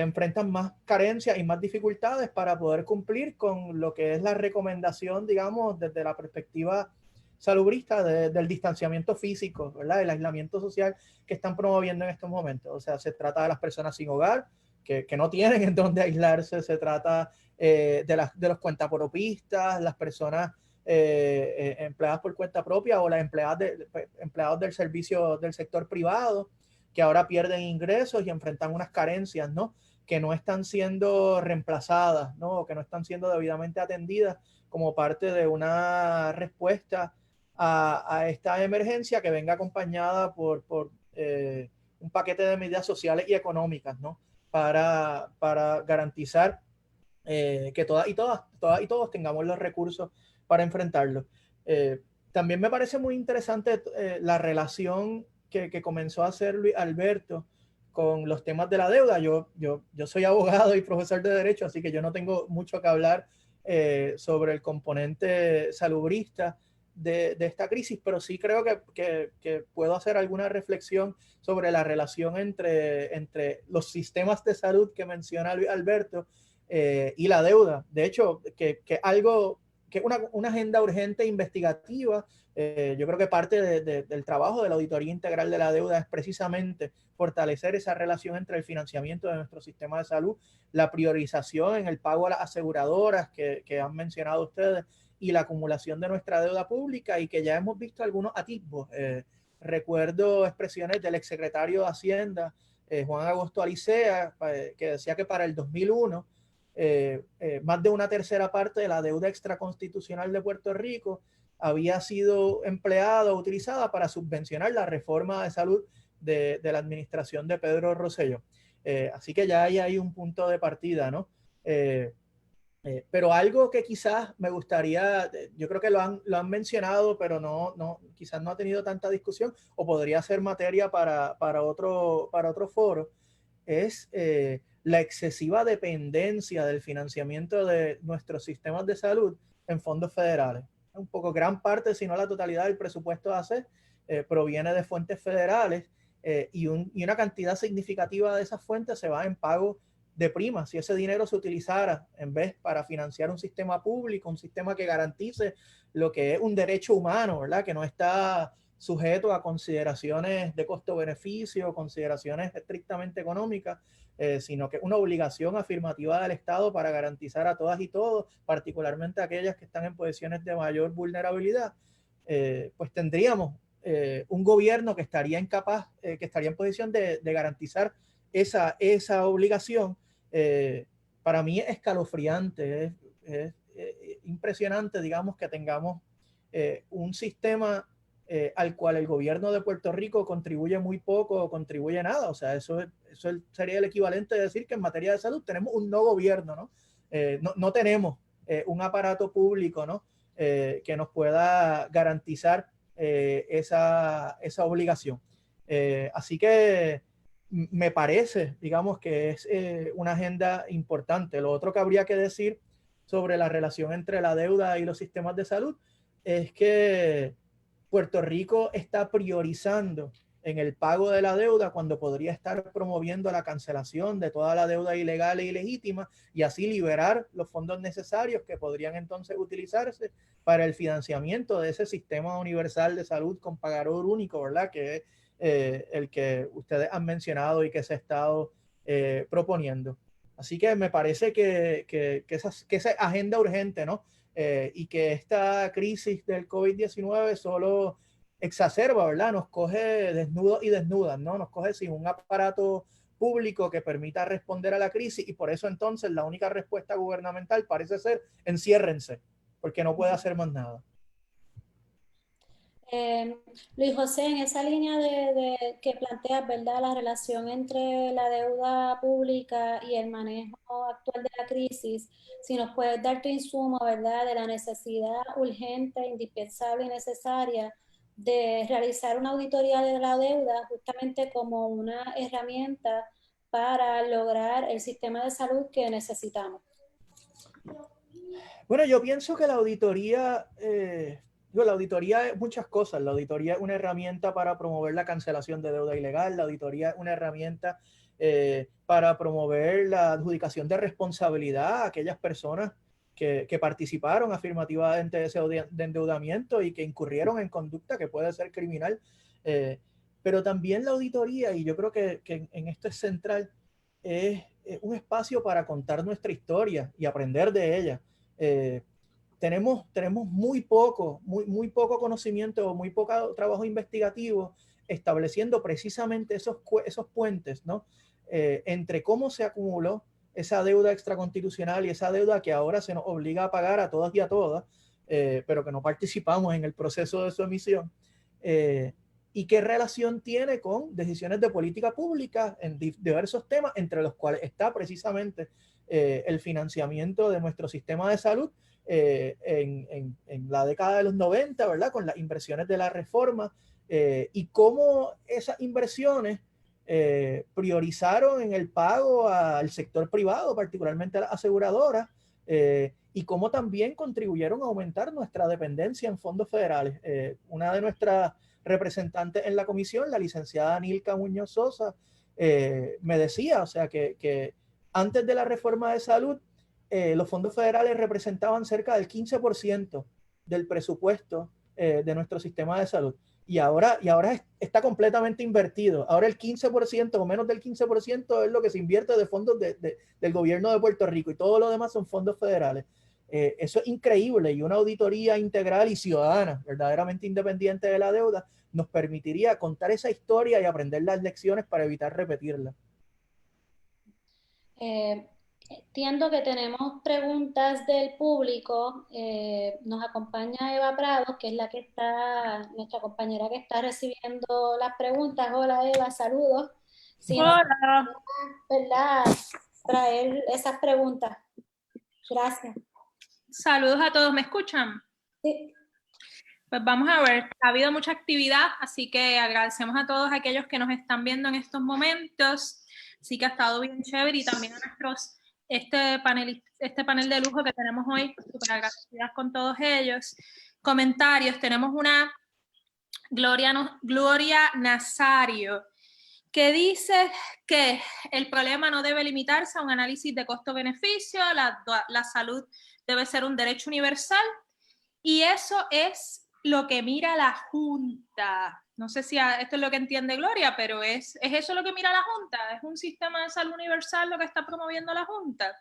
enfrentan más carencias y más dificultades para poder cumplir con lo que es la recomendación, digamos, desde la perspectiva salubrista del distanciamiento físico, ¿verdad? El aislamiento social que están promoviendo en estos momentos. O sea, se trata de las personas sin hogar, que no tienen en dónde aislarse, se trata de los cuentapropistas, las personas empleadas por cuenta propia o las empleados del servicio del sector privado, que ahora pierden ingresos y enfrentan unas carencias, ¿no?, que no están siendo reemplazadas, ¿no?, que no están siendo debidamente atendidas como parte de una respuesta a esta emergencia que venga acompañada por un paquete de medidas sociales y económicas, ¿no?, para garantizar que todas y todos tengamos los recursos para enfrentarlo. También me parece muy interesante la relación que comenzó a hacer Luis Alberto con los temas de la deuda. Yo soy abogado y profesor de Derecho, así que yo no tengo mucho que hablar sobre el componente salubrista de esta crisis, pero sí creo que puedo hacer alguna reflexión sobre la relación entre los sistemas de salud que menciona Luis Alberto y la deuda. De hecho, que una agenda urgente e investigativa. Yo creo que parte del trabajo de la auditoría integral de la deuda es precisamente fortalecer esa relación entre el financiamiento de nuestro sistema de salud, la priorización en el pago a las aseguradoras que han mencionado ustedes y la acumulación de nuestra deuda pública, y que ya hemos visto algunos atisbos. Recuerdo expresiones del exsecretario de Hacienda, Juan Agosto Alicea, que decía que para el 2001 más de una tercera parte de la deuda extraconstitucional de Puerto Rico había sido empleada o utilizada para subvencionar la reforma de salud de la administración de Pedro Rosselló. Así que ya hay un punto de partida, ¿no? Pero algo que quizás me gustaría, yo creo que lo han mencionado, pero quizás no ha tenido tanta discusión, o podría ser materia para otro foro, es la excesiva dependencia del financiamiento de nuestros sistemas de salud en fondos federales. Un poco, gran parte, si no la totalidad del presupuesto de ACE proviene de fuentes federales, y una cantidad significativa de esas fuentes se va en pago de primas. Si ese dinero se utilizara en vez para financiar un sistema público, un sistema que garantice lo que es un derecho humano, ¿verdad?, que no está sujeto a consideraciones de costo-beneficio, consideraciones estrictamente económicas, sino que es una obligación afirmativa del Estado para garantizar a todas y todos, particularmente aquellas que están en posiciones de mayor vulnerabilidad, pues tendríamos un gobierno que estaría que estaría en posición de garantizar esa obligación. Para mí es escalofriante, es impresionante, digamos, que tengamos un sistema al cual el gobierno de Puerto Rico contribuye muy poco o contribuye nada. O sea, eso sería el equivalente de decir que en materia de salud tenemos un no gobierno, ¿no? No tenemos un aparato público, ¿no?, que nos pueda garantizar esa obligación. Así que me parece, digamos, que es una agenda importante. Lo otro que habría que decir sobre la relación entre la deuda y los sistemas de salud es que Puerto Rico está priorizando en el pago de la deuda cuando podría estar promoviendo la cancelación de toda la deuda ilegal e ilegítima y así liberar los fondos necesarios que podrían entonces utilizarse para el financiamiento de ese sistema universal de salud con pagador único, ¿verdad? Que es el que ustedes han mencionado y que se ha estado proponiendo. Así que me parece que esa agenda urgente, ¿no? Y que esta crisis del COVID-19 solo exacerba, ¿verdad? Nos coge desnudos y desnudas, ¿no? Nos coge sin un aparato público que permita responder a la crisis y por eso entonces la única respuesta gubernamental parece ser enciérrense, porque no puede hacer más nada. Luis José, en esa línea de que planteas, ¿verdad? La relación entre la deuda pública y el manejo actual de la crisis, si nos puedes dar tu insumo, ¿verdad? De la necesidad urgente, indispensable y necesaria de realizar una auditoría de la deuda justamente como una herramienta para lograr el sistema de salud que necesitamos. Bueno, yo pienso que la auditoría es muchas cosas. La auditoría es una herramienta para promover la cancelación de deuda ilegal. La auditoría es una herramienta para promover la adjudicación de responsabilidad a aquellas personas que participaron afirmativamente de ese endeudamiento y que incurrieron en conducta que puede ser criminal. Pero también la auditoría, y yo creo que en esto es central, es un espacio para contar nuestra historia y aprender de ella. Tenemos muy poco conocimiento o muy poco trabajo investigativo estableciendo precisamente esos puentes, ¿no? Entre cómo se acumuló esa deuda extraconstitucional y esa deuda que ahora se nos obliga a pagar a todas y a todas, pero que no participamos en el proceso de su emisión, y qué relación tiene con decisiones de política pública en diversos temas, entre los cuales está precisamente el financiamiento de nuestro sistema de salud en la década de los 90, ¿verdad? Con las inversiones de la reforma y cómo esas inversiones priorizaron en el pago al sector privado, particularmente a las aseguradoras, y cómo también contribuyeron a aumentar nuestra dependencia en fondos federales. Una de nuestras representantes en la comisión, la licenciada Nilka Muñoz Sosa, me decía, o sea, que antes de la reforma de salud, los fondos federales representaban cerca del 15% del presupuesto de nuestro sistema de salud. Y ahora está completamente invertido. Ahora el 15% o menos del 15% es lo que se invierte de fondos del gobierno de Puerto Rico y todo lo demás son fondos federales. Eso es increíble y una auditoría integral y ciudadana, verdaderamente independiente de la deuda, nos permitiría contar esa historia y aprender las lecciones para evitar repetirla. Entiendo que tenemos preguntas del público. Nos acompaña Eva Prado, que es nuestra compañera que está recibiendo las preguntas. Hola Eva, saludos. Si nos puedes, ¿verdad?, traer esas preguntas. Gracias. Saludos a todos, ¿me escuchan? Sí. Pues vamos a ver, ha habido mucha actividad, así que agradecemos a todos aquellos que nos están viendo en estos momentos. Sí que ha estado bien chévere y también a nuestros, este panel de lujo que tenemos hoy, súper agradecidas con todos ellos. Comentarios, tenemos una Gloria Nazario, que dice que el problema no debe limitarse a un análisis de costo-beneficio, la salud debe ser un derecho universal, y eso es lo que mira la Junta. No sé si esto es lo que entiende Gloria, pero ¿es eso lo que mira la Junta? ¿Es un sistema de salud universal lo que está promoviendo la Junta?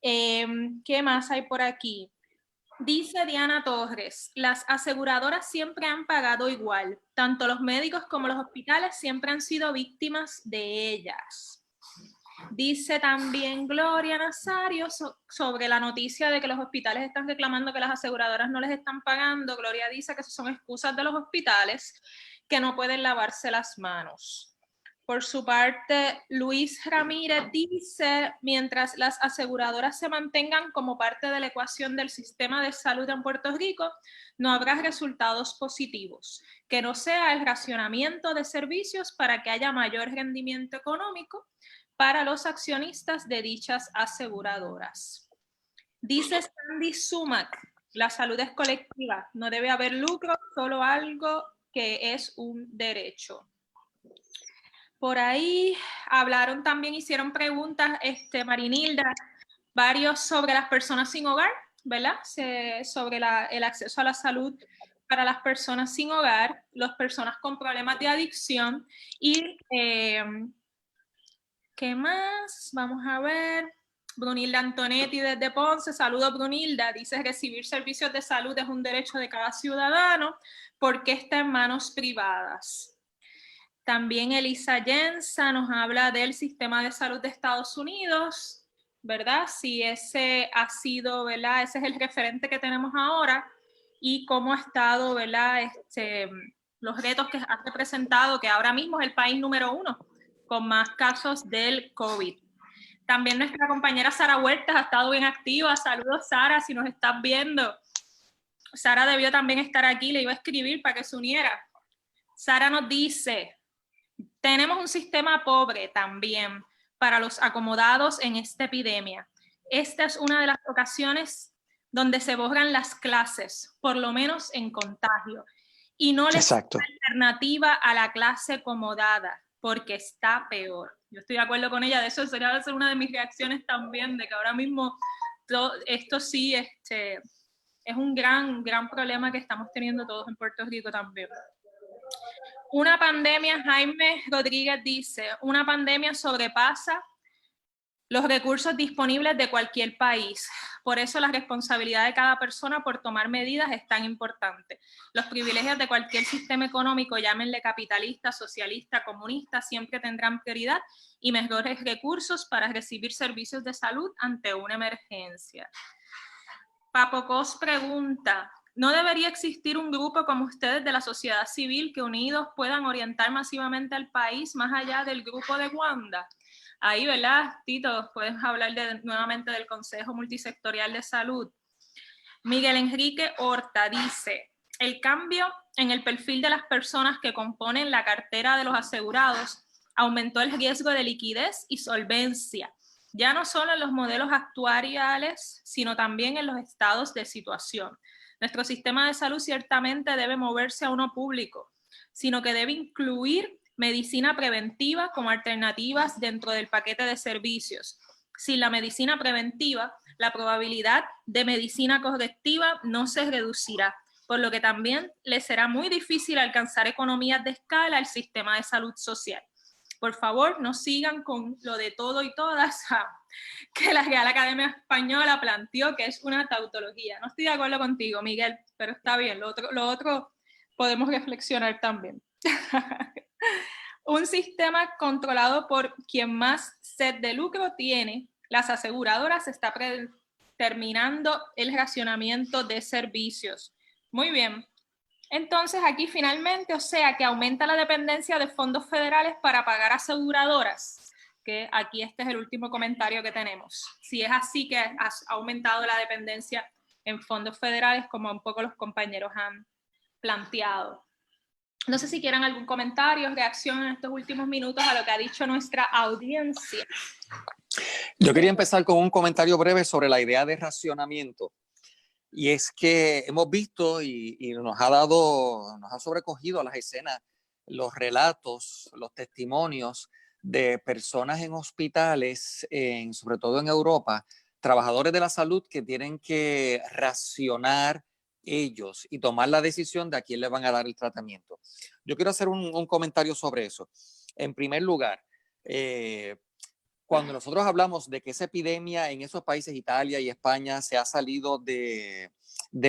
¿Qué más hay por aquí? Dice Diana Torres, las aseguradoras siempre han pagado igual. Tanto los médicos como los hospitales siempre han sido víctimas de ellas. Dice también Gloria Nazario sobre la noticia de que los hospitales están reclamando que las aseguradoras no les están pagando. Gloria dice que son excusas de los hospitales que no pueden lavarse las manos. Por su parte, Luis Ramírez dice, mientras las aseguradoras se mantengan como parte de la ecuación del sistema de salud en Puerto Rico, no habrá resultados positivos. Que no sea el racionamiento de servicios para que haya mayor rendimiento económico para los accionistas de dichas aseguradoras. Dice Sandy Sumac, la salud es colectiva, no debe haber lucro, solo algo que es un derecho. Por ahí hablaron también, hicieron preguntas, Marinilda, varios sobre las personas sin hogar, ¿verdad? Sobre el acceso a la salud para las personas sin hogar, las personas con problemas de adicción y ¿qué más? Vamos a ver. Brunilda Antonetti desde Ponce, saludos Brunilda, dice recibir servicios de salud es un derecho de cada ciudadano porque está en manos privadas. También Elisa Yensa nos habla del sistema de salud de Estados Unidos, ¿verdad? Si ese ha sido, ¿verdad? Ese es el referente que tenemos ahora y cómo ha estado, ¿verdad? Los retos que ha representado, que ahora mismo es el país número 1 con más casos del COVID. También nuestra compañera Sara Huertas ha estado bien activa. Saludos, Sara, si nos estás viendo. Sara debió también estar aquí, le iba a escribir para que se uniera. Sara nos dice, tenemos un sistema pobre también para los acomodados en esta epidemia. Esta es una de las ocasiones donde se borran las clases, por lo menos en contagio, y no les da alternativa a la clase acomodada, porque está peor. Yo estoy de acuerdo con ella, de eso sería una de mis reacciones también, de que ahora mismo esto sí es un gran problema que estamos teniendo todos en Puerto Rico también. Una pandemia, Jaime Rodríguez dice, una pandemia sobrepasa los recursos disponibles de cualquier país. Por eso la responsabilidad de cada persona por tomar medidas es tan importante. Los privilegios de cualquier sistema económico, llámenle capitalista, socialista, comunista, siempre tendrán prioridad y mejores recursos para recibir servicios de salud ante una emergencia. Papo Cos pregunta, ¿no debería existir un grupo como ustedes de la sociedad civil que unidos puedan orientar masivamente al país más allá del grupo de Wanda? Ahí, ¿verdad, Tito? Puedes hablar nuevamente del Consejo Multisectorial de Salud. Miguel Enrique Horta dice, el cambio en el perfil de las personas que componen la cartera de los asegurados aumentó el riesgo de liquidez y solvencia, ya no solo en los modelos actuariales, sino también en los estados de situación. Nuestro sistema de salud ciertamente debe moverse a uno público, sino que debe incluir medicina preventiva como alternativas dentro del paquete de servicios. Sin la medicina preventiva, la probabilidad de medicina correctiva no se reducirá, por lo que también le será muy difícil alcanzar economías de escala al sistema de salud social. Por favor, no sigan con lo de todo y todas que la Real Academia Española planteó que es una tautología. No estoy de acuerdo contigo, Miguel, pero está bien. Lo otro podemos reflexionar también. Un sistema controlado por quien más sed de lucro tiene, las aseguradoras, está terminando el racionamiento de servicios. Muy bien. Entonces, aquí finalmente, o sea, que aumenta la dependencia de fondos federales para pagar aseguradoras, que aquí este es el último comentario que tenemos. Si es así que ha aumentado la dependencia en fondos federales, como un poco los compañeros han planteado. No sé si quieren algún comentario, reacción en estos últimos minutos a lo que ha dicho nuestra audiencia. Yo quería empezar con un comentario breve sobre la idea de racionamiento. Y es que hemos visto y nos ha sobrecogido a las escenas los relatos, los testimonios de personas en hospitales, sobre todo en Europa, trabajadores de la salud que tienen que racionar ellos y tomar la decisión de a quién le van a dar el tratamiento. Yo quiero hacer un comentario sobre eso. En primer lugar, cuando nosotros hablamos de que esa epidemia en esos países, Italia y España, se ha salido de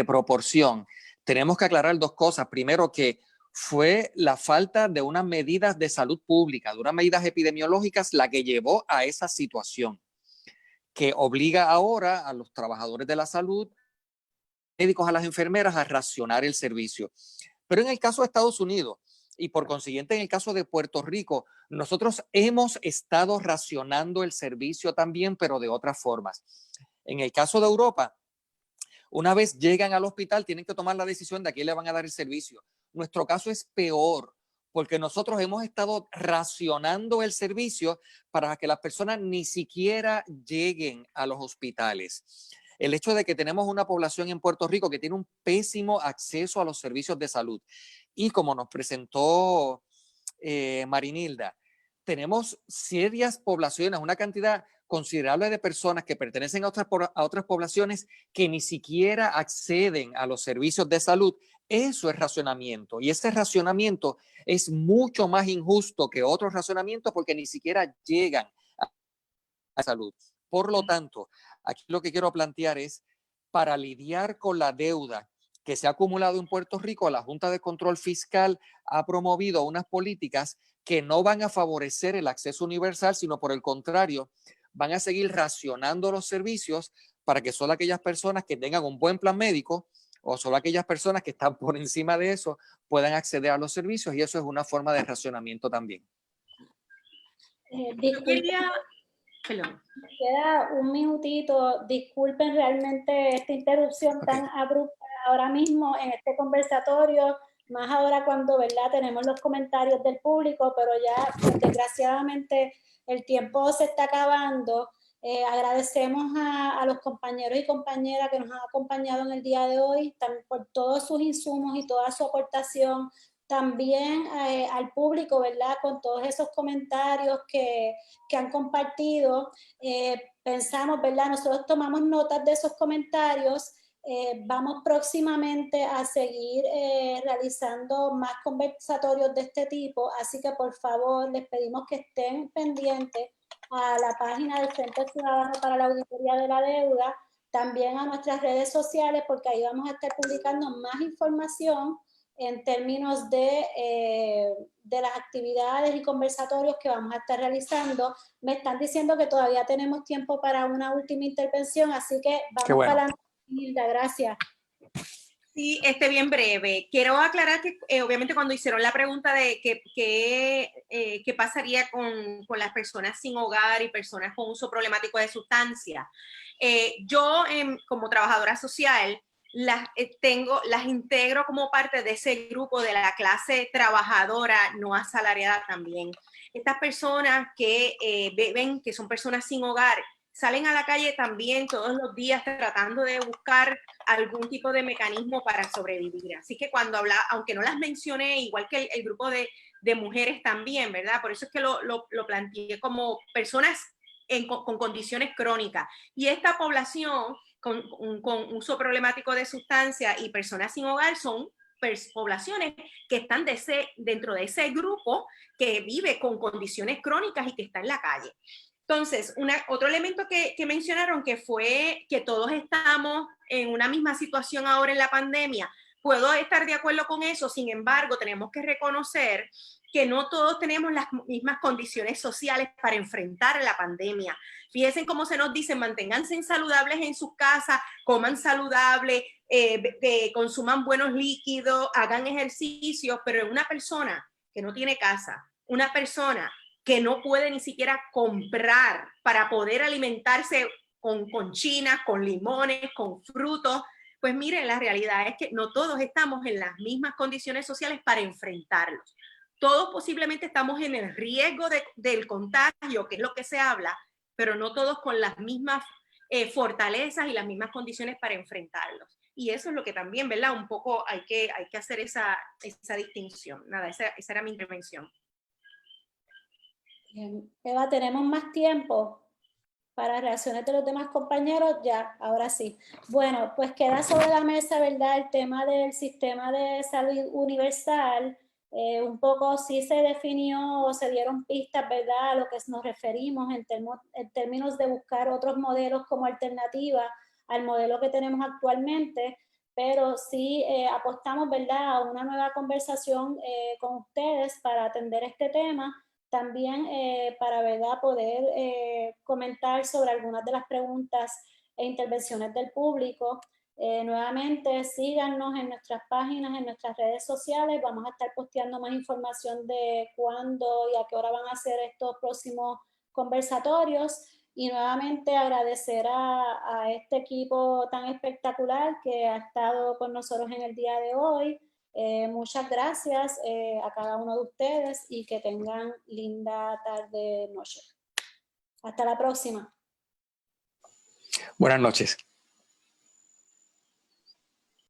proporción, tenemos que aclarar dos cosas. Primero, que fue la falta de unas medidas de salud pública, de unas medidas epidemiológicas, la que llevó a esa situación, que obliga ahora a los trabajadores de la salud, médicos, a las enfermeras, a racionar el servicio. Pero en el caso de Estados Unidos, y por consiguiente en el caso de Puerto Rico, nosotros hemos estado racionando el servicio también, pero de otras formas. En el caso de Europa, una vez llegan al hospital, tienen que tomar la decisión de a quién le van a dar el servicio. Nuestro caso es peor, porque nosotros hemos estado racionando el servicio para que las personas ni siquiera lleguen a los hospitales. El hecho de que tenemos una población en Puerto Rico que tiene un pésimo acceso a los servicios de salud. Y como nos presentó Marinilda, tenemos serias poblaciones, una cantidad considerable de personas que pertenecen a otras poblaciones que ni siquiera acceden a los servicios de salud. Eso es racionamiento, y ese racionamiento es mucho más injusto que otros racionamientos porque ni siquiera llegan a la salud. Por lo tanto, aquí lo que quiero plantear es, para lidiar con la deuda que se ha acumulado en Puerto Rico, la Junta de Control Fiscal ha promovido unas políticas que no van a favorecer el acceso universal, sino por el contrario, van a seguir racionando los servicios para que solo aquellas personas que tengan un buen plan médico o solo aquellas personas que están por encima de eso puedan acceder a los servicios, y eso es una forma de racionamiento también. Yo quería... Perdón. Queda un minutito, disculpen realmente esta interrupción tan abrupta ahora mismo en este conversatorio, más ahora cuando, ¿verdad?, tenemos los comentarios del público, pero ya pues, desgraciadamente el tiempo se está acabando. Agradecemos a los compañeros y compañeras que nos han acompañado en el día de hoy, también por todos sus insumos y toda su aportación. También al público, ¿verdad?, con todos esos comentarios que han compartido. Pensamos, ¿verdad?, nosotros tomamos notas de esos comentarios. Vamos próximamente a seguir realizando más conversatorios de este tipo, así que por favor les pedimos que estén pendientes a la página del Centro Ciudadano para la Auditoría de la Deuda, también a nuestras redes sociales, porque ahí vamos a estar publicando más información en términos de las actividades y conversatorios que vamos a estar realizando. Me están diciendo que todavía tenemos tiempo para una última intervención, así que vamos para adelante. Hilda, gracias. Sí, bien breve. Quiero aclarar que obviamente cuando hicieron la pregunta de qué pasaría con las personas sin hogar y personas con uso problemático de sustancias, yo como trabajadora social las integro como parte de ese grupo de la clase trabajadora no asalariada también. Estas personas que ven que son personas sin hogar salen a la calle también todos los días tratando de buscar algún tipo de mecanismo para sobrevivir. Así que aunque no las mencioné, igual que el grupo de mujeres también, ¿verdad? Por eso es que lo planteé como personas con condiciones crónicas. Y esta población con uso problemático de sustancias y personas sin hogar son poblaciones que están dentro de ese grupo que vive con condiciones crónicas y que está en la calle. Entonces, otro elemento que mencionaron que fue que todos estamos en una misma situación ahora en la pandemia. Puedo estar de acuerdo con eso, sin embargo, tenemos que reconocer que no todos tenemos las mismas condiciones sociales para enfrentar la pandemia. Fíjense cómo se nos dice, manténganse saludables en sus casas, coman saludable, consuman buenos líquidos, hagan ejercicios, pero en una persona que no tiene casa, una persona que no puede ni siquiera comprar para poder alimentarse con chinas, con limones, con frutos, pues miren, la realidad es que no todos estamos en las mismas condiciones sociales para enfrentarlos. Todos posiblemente estamos en el riesgo del contagio, que es lo que se habla, pero no todos con las mismas fortalezas y las mismas condiciones para enfrentarlos. Y eso es lo que también, ¿verdad? Un poco hay que hacer esa distinción. Nada, esa era mi intervención. Bien. Eva, ¿tenemos más tiempo para reacciones de los demás compañeros? Ya, ahora sí. Bueno, pues queda sobre la mesa, ¿verdad?, el tema del sistema de salud universal. Un poco sí se definió o se dieron pistas, ¿verdad?, a lo que nos referimos en términos de buscar otros modelos como alternativa al modelo que tenemos actualmente, pero sí apostamos, ¿verdad?, a una nueva conversación con ustedes para atender este tema. También para, ¿verdad?, poder comentar sobre algunas de las preguntas e intervenciones del público. Nuevamente, síganos en nuestras páginas, en nuestras redes sociales. Vamos a estar posteando más información de cuándo y a qué hora van a ser estos próximos conversatorios. Y nuevamente agradecer a este equipo tan espectacular que ha estado con nosotros en el día de hoy. Muchas gracias a cada uno de ustedes y que tengan linda tarde, noche. Hasta la próxima. Buenas noches.